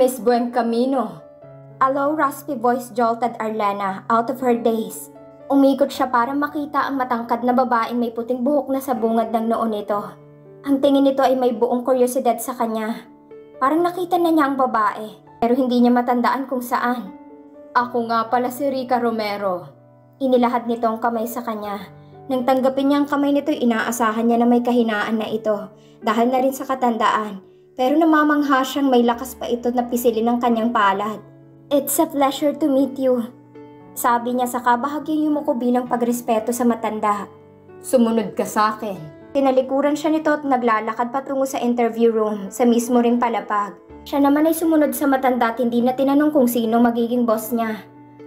Miss Buencamino. A low raspy voice jolted Arlena out of her daze. Umikot siya para makita ang matangkad na babaeng may puting buhok na sa bungad ng noo nito. Ang tingin nito ay may buong kuryosidad sa kanya. Parang nakita na niya ang babae, pero hindi niya matandaan kung saan. Ako nga pala si Rica Romero. Inilahad nito ang kamay sa kanya. Nang tanggapin niya ang kamay nito, inaasahan niya na may kahinaan na ito dahil na rin sa katandaan. Pero namamangha siyang may lakas pa ito na pisilin ng kanyang palad. It's a pleasure to meet you. Sabi niya saka bahagyang yumuko bilang pagrespeto sa matanda. Sumunod ka sa akin. Tinalikuran siya nito at naglalakad patungo sa interview room sa mismo ring palapag. Siya naman ay sumunod sa matanda at hindi na tinanong kung sino magiging boss niya.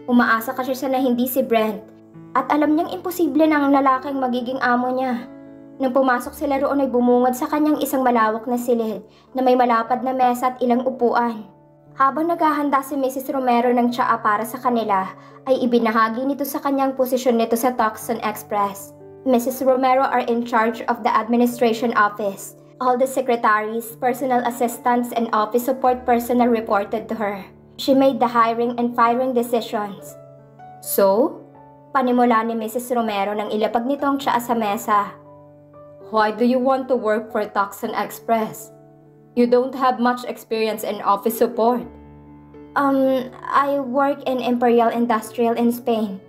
Umaasa kasi siya na hindi si Brent. At alam niyang imposible na ang lalaking magiging amo niya. Nang pumasok sila roon ay bumungad sa kanyang isang malawak na silid na may malapad na mesa at ilang upuan. Habang naghahanda si Mrs. Romero ng tsaa para sa kanila, ay ibinahagi nito sa kanyang posisyon nito sa Tucson Express. Mrs. Romero are in charge of the administration office. All the secretaries, personal assistants, and office support personnel reported to her. She made the hiring and firing decisions. So? Panimula ni Mrs. Romero nang ilapag nito ang tsaa sa mesa. Why do you want to work for Tucson Express? You don't have much experience in office support. I work in Imperial Industrial in Spain.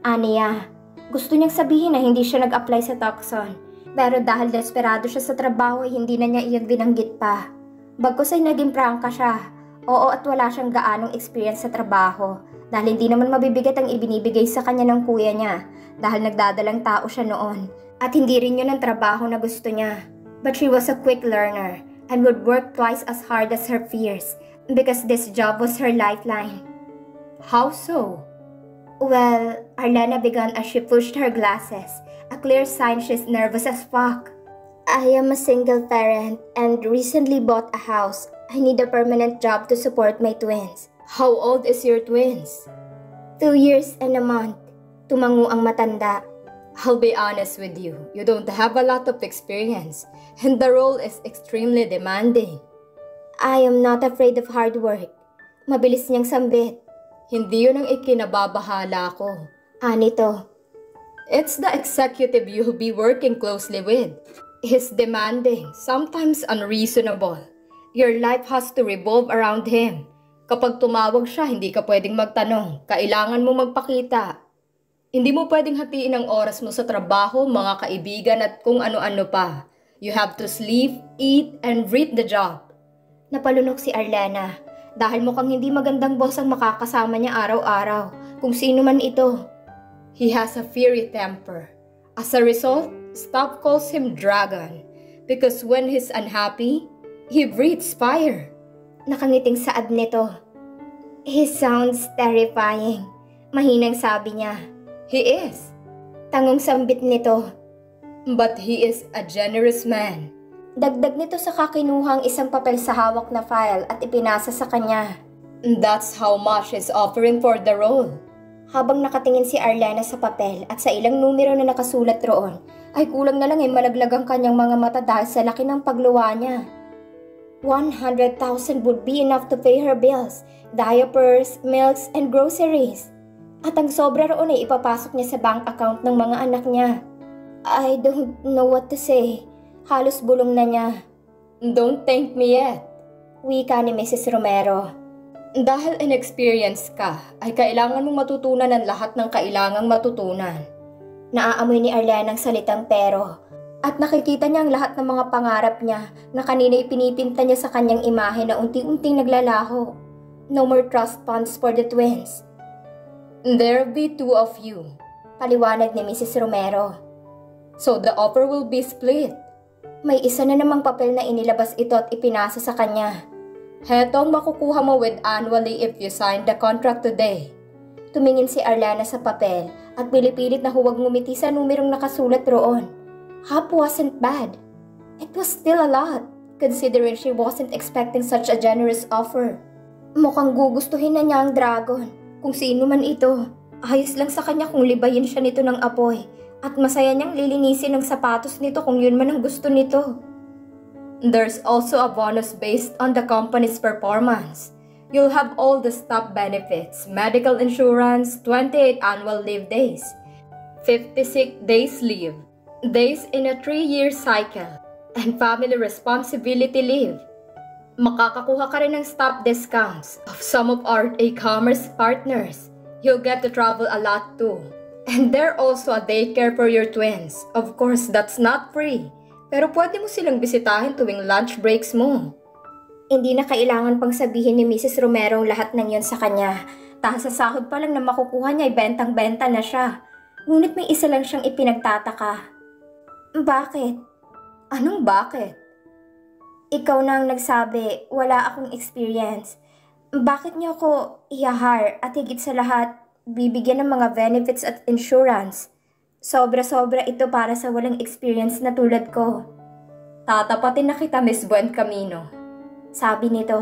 Aniya. Gusto niyang sabihin na hindi siya nag-apply sa Tucson. Pero dahil desperado siya sa trabaho ay hindi na niya iyon binanggit pa. Bagkus ay naging prangka siya. Oo, at wala siyang gaanong experience sa trabaho. Dahil hindi naman mabibigat ang ibinibigay sa kanya ng kuya niya. Dahil nagdadalang tao siya noon. At hindi rin yun ang trabaho na gusto niya. But she was a quick learner and would work twice as hard as her peers because this job was her lifeline. How so? Well, Arlena began as she pushed her glasses, a clear sign she's nervous as fuck. I am a single parent and recently bought a house. I need a permanent job to support my twins. How old is your twins? 2 years and a month. Tumango ang matanda. I'll be honest with you, you don't have a lot of experience, and the role is extremely demanding. I am not afraid of hard work. Mabilis niyang sambit. Hindi yun ang ikinababahala ko. Anito. It's the executive you'll be working closely with. He's demanding, sometimes unreasonable. Your life has to revolve around him. Kapag tumawag siya, hindi ka pwedeng magtanong. Kailangan mo magpakita. Hindi mo pwedeng hatiin ang oras mo sa trabaho, mga kaibigan at kung ano-ano pa. You have to sleep, eat, and breathe the job. Napalunok si Arlena dahil mukhang hindi magandang boss ang makakasama niya araw-araw, kung sino man ito. He has a fiery temper. As a result, staff calls him Dragon because when he's unhappy, he breathes fire. Nakangiting saad nito. He sounds terrifying. Mahinang sabi niya. He is. Tangong sambit nito. But he is a generous man. Dagdag nito sa kakinuhang isang papel sa hawak na file at ipinasa sa kanya. That's how much he's offering for the role. Habang nakatingin si Arlena sa papel at sa ilang numero na nakasulat roon, ay kulang na lang ay malaglag ang kanyang mga mata dahil sa laki ng pagluwa niya. 100,000 would be enough to pay her bills, diapers, milks, and groceries. At ang sobra roon ay ipapasok niya sa bank account ng mga anak niya. I don't know what to say. Halos bulong na niya. Don't thank me yet. Wika ni Mrs. Romero. Dahil inexperienced ka, ay kailangan mong matutunan ang lahat ng kailangang matutunan. Naaamoy ni Arlena ang salitang pero. At nakikita niya ang lahat ng mga pangarap niya na kanina ipinipinta niya sa kanyang imahe na unti-unting naglalaho. No more trust funds for the twins. There'll be 2 of you, paliwanag ni Mrs. Romero. So the offer will be split. May isa na namang papel na inilabas ito at ipinasa sa kanya. Heto ang makukuha mo with annually if you sign the contract today. Tumingin si Arlena sa papel at pilipilit na huwag ngumiti sa numerong nakasulat roon. Half wasn't bad. It was still a lot, considering she wasn't expecting such a generous offer. Mukhang gugustuhin na niya ang dragon. Kung sino man ito, ayos lang sa kanya kung libayin siya nito ng apoy at masaya niyang lilinisin ang sapatos nito kung yun man ang gusto nito. There's also a bonus based on the company's performance. You'll have all the staff benefits, medical insurance, 28 annual leave days, 56 days leave, days in a 3-year cycle, and family responsibility leave. Makakakuha ka rin ng staff discounts of some of our e-commerce partners. You'll get to travel a lot too. And there also a daycare for your twins. Of course, that's not free. Pero pwede mo silang bisitahin tuwing lunch breaks mo. Hindi na kailangan pang sabihin ni Mrs. Romero lahat ng yon sa kanya. Dahil sa sahod pa lang na makukuha niya ay bentang-benta na siya. Ngunit may isa lang siyang ipinagtataka. Bakit? Anong bakit? Ikaw na ang nagsabi, wala akong experience. Bakit niyo ako ihahar at higit sa lahat, bibigyan ng mga benefits at insurance? Sobra-sobra ito para sa walang experience na tulad ko. Tatapatin na kita, Miss Buen Camino. Sabi nito.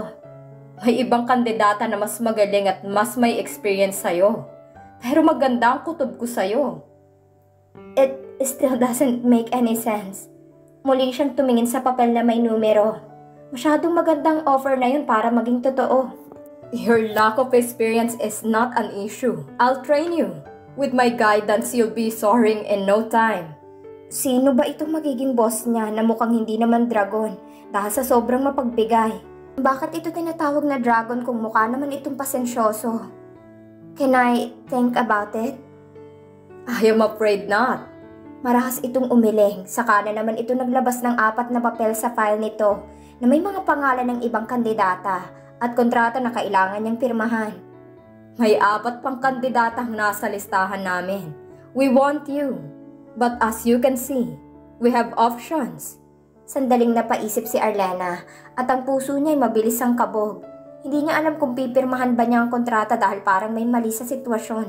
May ibang kandidata na mas magaling at mas may experience sa'yo. Pero maganda ang kutob ko sa'yo. It still doesn't make any sense. Muli siyang tumingin sa papel na may numero. Masyadong magandang offer na yun para maging totoo. Your lack of experience is not an issue. I'll train you. With my guidance, you'll be soaring in no time. Sino ba itong magiging boss niya na mukhang hindi naman dragon dahil sa sobrang mapagbigay? Bakit ito tinatawag na dragon kung mukha naman itong pasensyoso? Can I think about it? I am afraid not. Marahas itong umiling, saka na naman ito naglabas ng 4 na papel sa file nito na may mga pangalan ng ibang kandidata at kontrata na kailangan niyang pirmahan. May 4 pang kandidatang nasa listahan namin. We want you. But as you can see, we have options. Sandaling napaisip si Arlena at ang puso niya ay mabilis ang kabog. Hindi niya alam kung pipirmahan ba niya ang kontrata dahil parang may mali sa sitwasyon.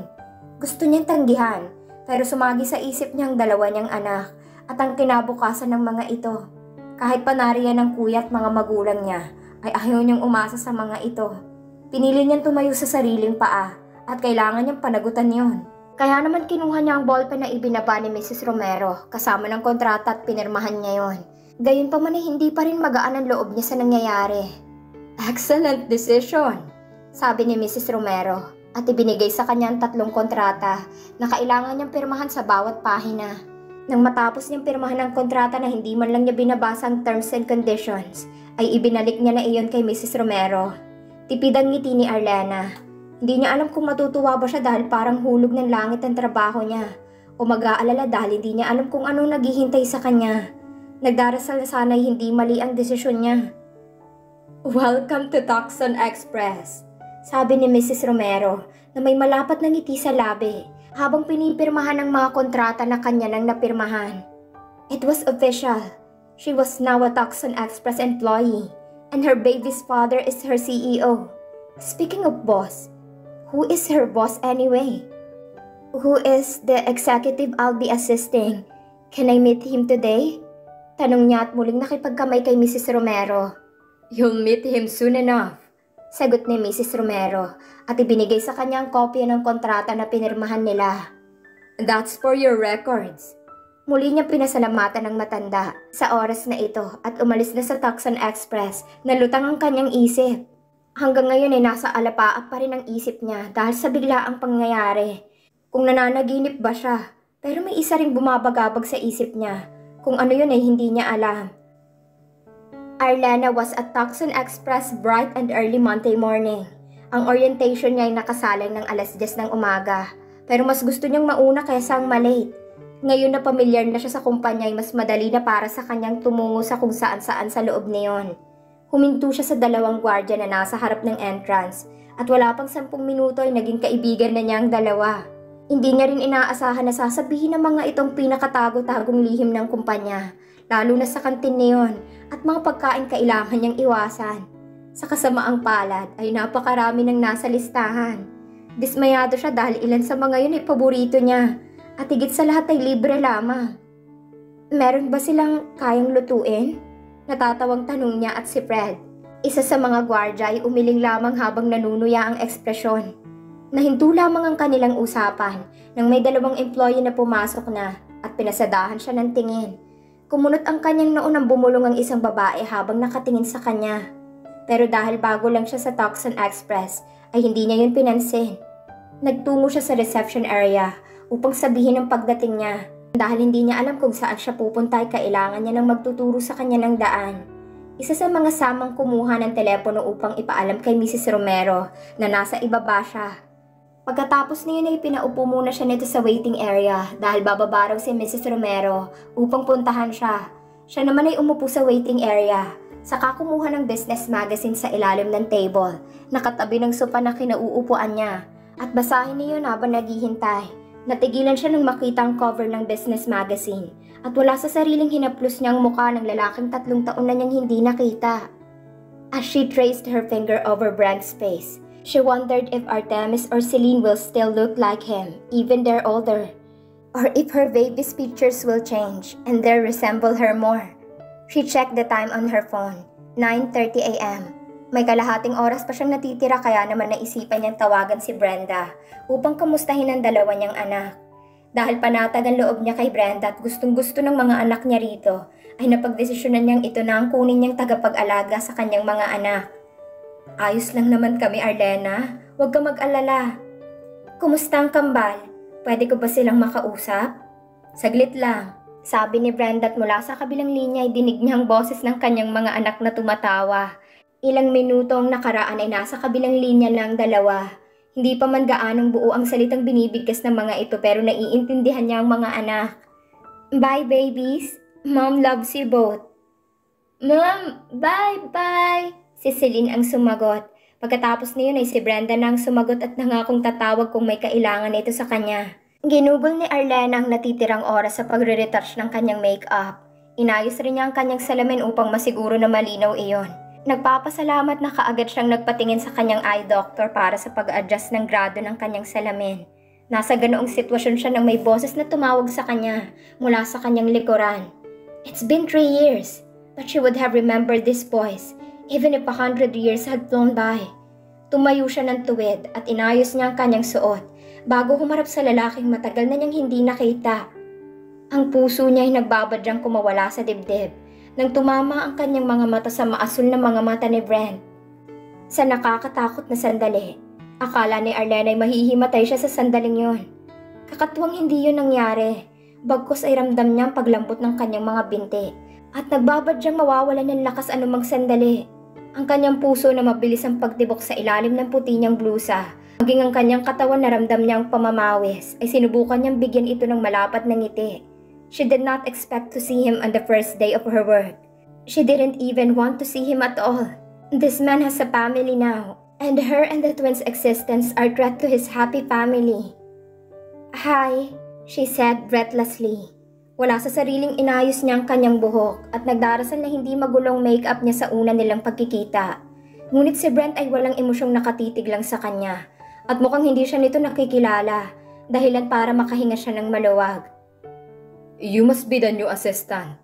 Gusto niyang tanggihan pero sumagi sa isip niya ang 2 niyang anak at ang kinabukasan ng mga ito. Kahit panariyan ng kuya at mga magulang niya ay ayaw niyang umasa sa mga ito. Pinili niyang tumayo sa sariling paa at kailangan niyang panagutan yon. Kaya naman kinuha niya ang ballpen na ibinaba ni Mrs. Romero kasama ng kontrata at pinirmahan niya yon. Gayunpaman ay hindi pa rin magaan ang loob niya sa nangyayari. Excellent decision, sabi ni Mrs. Romero at ibinigay sa kanya ang 3 kontrata na kailangan niyang pirmahan sa bawat pahina. Nang matapos niyang pirmahan ang kontrata na hindi man lang niya binabasa ang terms and conditions, ay ibinalik niya na iyon kay Mrs. Romero. Tipid ang ngiti ni Arlena. Hindi niya alam kung matutuwa ba siya dahil parang hulog ng langit ang trabaho niya o mag-aalala dahil hindi niya alam kung anong naghihintay sa kanya. Nagdarasal na sana'y hindi mali ang desisyon niya. Welcome to Tucson Express, sabi ni Mrs. Romero na may malapat na ngiti sa labi habang pinipirmahan ng mga kontrata na kanya nang napirmahan. It was official. She was now a Tucson Express employee and her baby's father is her CEO. Speaking of boss, who is her boss anyway? Who is the executive I'll be assisting? Can I meet him today? Tanong niya at muling nakipagkamay kay Mrs. Romero. You'll meet him soon enough, sagot ni Mrs. Romero at ibinigay sa kanya ang kopya ng kontrata na pinirmahan nila. That's for your records. Muli niya pinasalamatan ng matanda sa oras na ito at umalis na sa Tucson Express na lutang ang kanyang isip. Hanggang ngayon ay nasa alapaap pa rin ang isip niya dahil sa biglaang pangyayari. Kung nananaginip ba siya, pero may isa ring bumabagabag sa isip niya. Kung ano yun ay hindi niya alam. Arlena was at Tucson Express bright and early Monday morning. Ang orientation niya ay nakasalang ng 10:00 ng umaga, pero mas gusto niyang mauna kaysa ang malate. Ngayon na pamilyar na siya sa kumpanya ay mas madali na para sa kanyang tumungo sa kung saan-saan sa loob niyon. Huminto siya sa 2 gwardiya na nasa harap ng entrance at wala pang 10 minuto ay naging kaibigan na niya ang 2. Hindi niya rin inaasahan na sasabihin ng mga itong pinakatago-tagong lihim ng kumpanya, lalo na sa kantin niyon at mga pagkain kailangan niyang iwasan. Sa kasamaang palad ay napakarami ng nasa listahan. Dismayado siya dahil ilan sa mga yun ay paborito niya. At higit sa lahat ay libre lamang. Meron ba silang kayang lutuin? Natatawang tanong niya at si Fred. Isa sa mga gwardya ay umiling lamang habang nanunuya ang ekspresyon. Nahinto lamang ang kanilang usapan nang may 2 employee na pumasok na at pinasadahan siya ng tingin. Kumunot ang kanyang noo nang bumulong ang isang babae habang nakatingin sa kanya. Pero dahil bago lang siya sa Tucson Express, ay hindi niya yun pinansin. Nagtungo siya sa reception area upang sabihin ang pagdating niya. Dahil hindi niya alam kung saan siya pupunta ay kailangan niya ng magtuturo sa kanya ng daan. Isa sa mga samang kumuha ng telepono upang ipaalam kay Mrs. Romero na nasa ibaba siya. Pagkatapos niyon ay pinaupo muna siya nito sa waiting area dahil bababa raw si Mrs. Romero upang puntahan siya. Siya naman ay umupo sa waiting area. Saka kumuha ng business magazine sa ilalim ng table, nakatabi ng sofa na kinauupuan niya. At basahin niyo habang naghihintay. Natigilan siya nung makita ang cover ng business magazine at wala sa sariling hinaplos niya ang mukha ng lalaking 3 taon na niyang hindi nakita. As she traced her finger over Brent's face, she wondered if Artemis or Celine will still look like him, even they're older. Or if her baby's features will change and they'll resemble her more. She checked the time on her phone, 9:30 a.m. May kalahating oras pa siyang natitira kaya naman naisipan niyang tawagan si Brenda upang kamustahin ang dalawa niyang anak. Dahil panatag ang loob niya kay Brenda at gustong-gusto ng mga anak niya rito, ay napagdesisyonan niyang ito na ang kunin niyang tagapag-alaga sa kanyang mga anak. Ayos lang naman kami, Arlena. Huwag ka mag-alala. Kumusta ang kambal? Pwede ko ba silang makausap? Saglit lang. Sabi ni Brenda at mula sa kabilang linya ay dinig niya ang boses ng kanyang mga anak na tumatawa. Ilang minuto ang nakaraan ay nasa kabilang linya ng dalawa. Hindi pa man gaanong buo ang salitang binibigkas ng mga ito pero naiintindihan niya ang mga anak. Bye babies, Mom loves you both. Mom, bye-bye, si Celine ang sumagot. Pagkatapos niyon ay si Brenda na ang sumagot at nangakong tatawag kung may kailangan ito sa kanya. Ginugol ni Arlena ang natitirang oras sa pagre-retouch ng kanyang make-up. Inayos rin niya ang kanyang salamin upang masiguro na malinaw iyon. Nagpapasalamat na kaagad siyang nagpatingin sa kanyang eye doctor para sa pag-adjust ng grado ng kanyang salamin. Nasa ganoong sitwasyon siya nang may boses na tumawag sa kanya mula sa kanyang likuran. It's been 3 years, but she would have remembered this voice even if 100 years had flown by. Tumayo siya ng tuwid at inayos niya ang kanyang suot bago humarap sa lalaking matagal na niyang hindi nakita. Ang puso niya ay nagbabadyang kumawala sa dibdib nang tumama ang kanyang mga mata sa maasul na mga mata ni Brent. Sa nakakatakot na sandali, akala ni Arlena ay mahihimatay siya sa sandaling yon. Kakatuwang hindi yun nangyari, bagkus ay ramdam niya ang paglambot ng kanyang mga binti at nagbabadyang mawawalan ng lakas anumang sandali. Ang kanyang puso na mabilis ang pagtibok sa ilalim ng puti niyang blusa, maging ang kanyang katawan na ramdam niyang pamamawis, ay sinubukan niyang bigyan ito ng malapad na ngiti. She did not expect to see him on the first day of her work. She didn't even want to see him at all. This man has a family now, and her and the twins' existence are threat to his happy family. Hi, she said breathlessly. Wala sa sariling inayos niya ang kanyang buhok at nagdarasal na hindi magulong make-up niya sa una nilang pagkikita. Ngunit si Brent ay walang emosyong nakatitig lang sa kanya at mukhang hindi siya nito nakikilala, dahilan para makahinga siya ng maluwag. You must be the new assistant.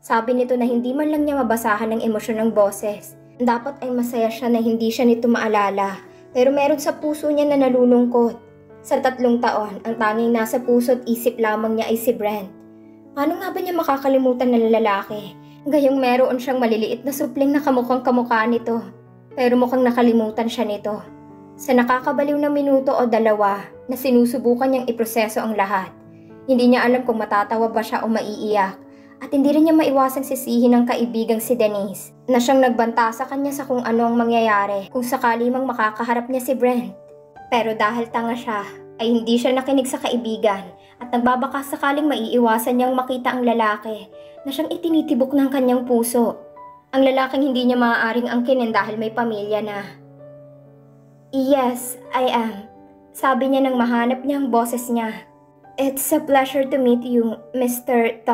Sabi nito na hindi man lang niya mabasahan ng emosyon ng boses. Dapat ay masaya siya na hindi siya nito maalala, pero meron sa puso niya na nalulungkot. Sa 3 taon, ang tanging nasa puso at isip lamang niya ay si Brent. Paano nga ba niya makakalimutan ng lalaki? Gayong meron siyang maliliit na supling na kamukhang kamukha nito, pero mukhang nakalimutan siya nito. Sa nakakabaliw na minuto o 2 na sinusubukan niyang iproseso ang lahat. Hindi niya alam kung matatawa ba siya o maiiyak at hindi rin niya maiwasang sisihin ng kaibigang si Denise na siyang nagbanta sa kanya sa kung ano ang mangyayari kung sakali mang makakaharap niya si Brent. Pero dahil tanga siya ay hindi siya nakinig sa kaibigan at nagbabaka sakaling maiiwasan niyang makita ang lalaki na siyang itinitibok ng kanyang puso. Ang lalaking hindi niya maaaring angkinin dahil may pamilya na. Yes, I am. Sabi niya nang mahanap niya ang boses niya. It's a pleasure to meet you, Mr.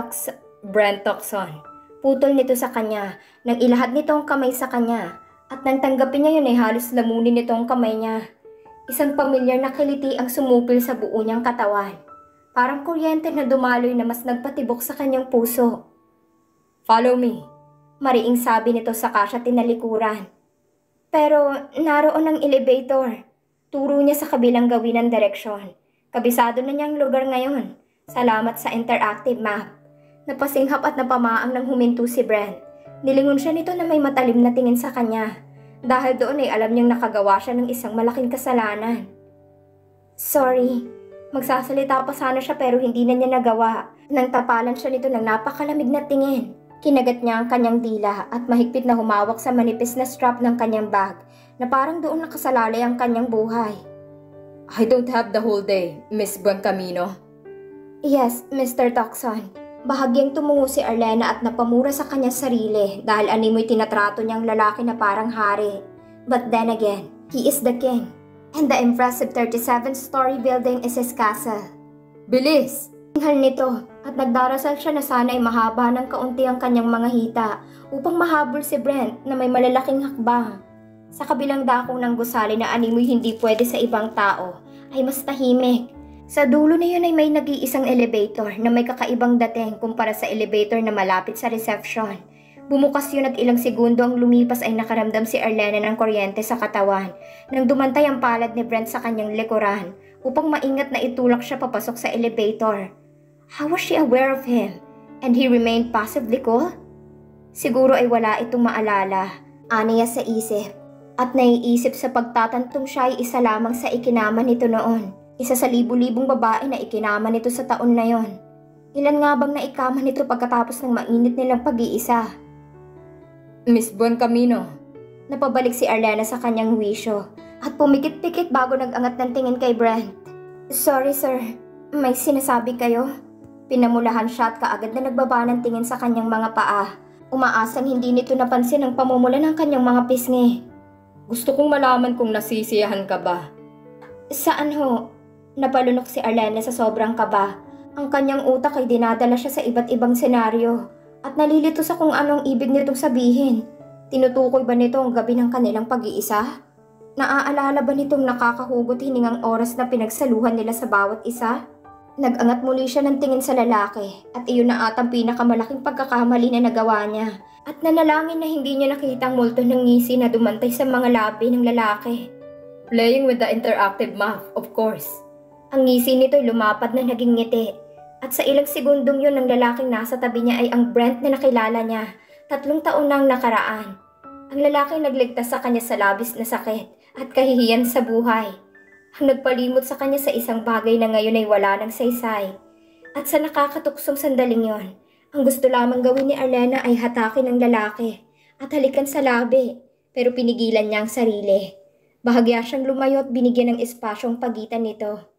Brent Tucson. Putol nito sa kanya nang ilahad nito ang kamay sa kanya at nang tanggapin niya yun ay halos lamunin nito ang kamay niya. Isang pamilyar na kiliti ang sumupil sa buo niyang katawan. Parang kuryente na dumaloy na mas nagpatibok sa kanyang puso. Follow me. Mariing sabi nito saka siya tinalikuran. Pero naroon ang elevator. Turo niya sa kabilang gawin ng direksyon. Kabisado na niyang lugar ngayon. Salamat sa interactive map. Napasinghap at napamaang nang huminto si Brent. Nilingon siya nito na may matalim na tingin sa kanya. Dahil doon ay alam niyang nakagawa siya ng isang malaking kasalanan. Sorry, magsasalita pa sana siya pero hindi na niya nagawa. Nang tapalan siya nito ng napakalamig na tingin. Kinagat niya ang kanyang dila at mahigpit na humawak sa manipis na strap ng kanyang bag na parang doon nakasalalay ang kanyang buhay. I don't have the whole day, Miss Buencamino. Yes, Mr. Tucson. Bahagyang tumungo si Arlena at napamura sa kanyang sarili dahil animoy tinatrato niyang lalaki na parang hari. But then again, he is the king. And the impressive 37-story building is his castle. Bilis! Hingal nito at nagdarasal siya na sana ay mahaba ng kaunti ang kanyang mga hita upang mahabol si Brent na may malalaking hakbang. Sa kabilang dako ng gusali na animoy hindi pwede sa ibang tao ay mas tahimik. Sa dulo na yun ay may nag-iisang elevator na may kakaibang dating kumpara sa elevator na malapit sa reception. Bumukas yun at ilang segundo ang lumipas ay nakaramdam si Arlena ng kuryente sa katawan nang dumantay ang palad ni Brent sa kanyang likuran upang maingat na itulak siya papasok sa elevator. How was she aware of him? And he remained passively cool? Siguro ay wala itong maalala, aniya sa isip. At naiisip sa pagtatantong siya ay isa lamang sa ikinama nito noon. Isa sa libu-libong babae na ikinama nito sa taon na yon. Ilan nga bang naikama nito pagkatapos ng mainit nilang pag-iisa? Miss Buencamino. Napabalik si Arlena sa kanyang wisyo at pumikit-pikit bago nag-angat ng tingin kay Brent. Sorry sir, may sinasabi kayo? Pinamulahan siya at kaagad na nagbaba ng tingin sa kanyang mga paa. Umaasang hindi nito napansin ang pamumula ng kanyang mga pisngi. Gusto kong malaman kung nasisiyahan ka ba. Saan ho? Napalunok si Arlena sa sobrang kaba. Ang kanyang utak ay dinadala siya sa iba't ibang senaryo at nalilito sa kung anong ibig nitong sabihin. Tinutukoy ba nito ang gabi ng kanilang pag-iisa? Naaalala ba nitong nakakahugot hiningang oras na pinagsaluhan nila sa bawat isa? Nag-angat muli siya ng tingin sa lalaki at iyon na atang pinakamalaking pagkakamali na nagawa niya. At nanalangin na hindi niya nakita ang multo ng ngisi na dumantay sa mga labi ng lalaki. Playing with the interactive map, of course. Ang ngisi nito'y lumapad na naging ngiti. At sa ilang segundong yun ng lalaking nasa tabi niya ay ang Brent na nakilala niya. 3 taon na ang nakaraan. Ang lalaki nagligtas sa kanya sa labis na sakit at kahihiyan sa buhay. Ang nagpalimot sa kanya sa isang bagay na ngayon ay wala ng saysay. At sa nakakatuksong sandaling yon, ang gusto lamang gawin ni Arlena ay hatakin ang lalaki at halikan sa labi. Pero pinigilan niya ang sarili. Bahagya siyang lumayo at binigyan ng espasyong pagitan nito.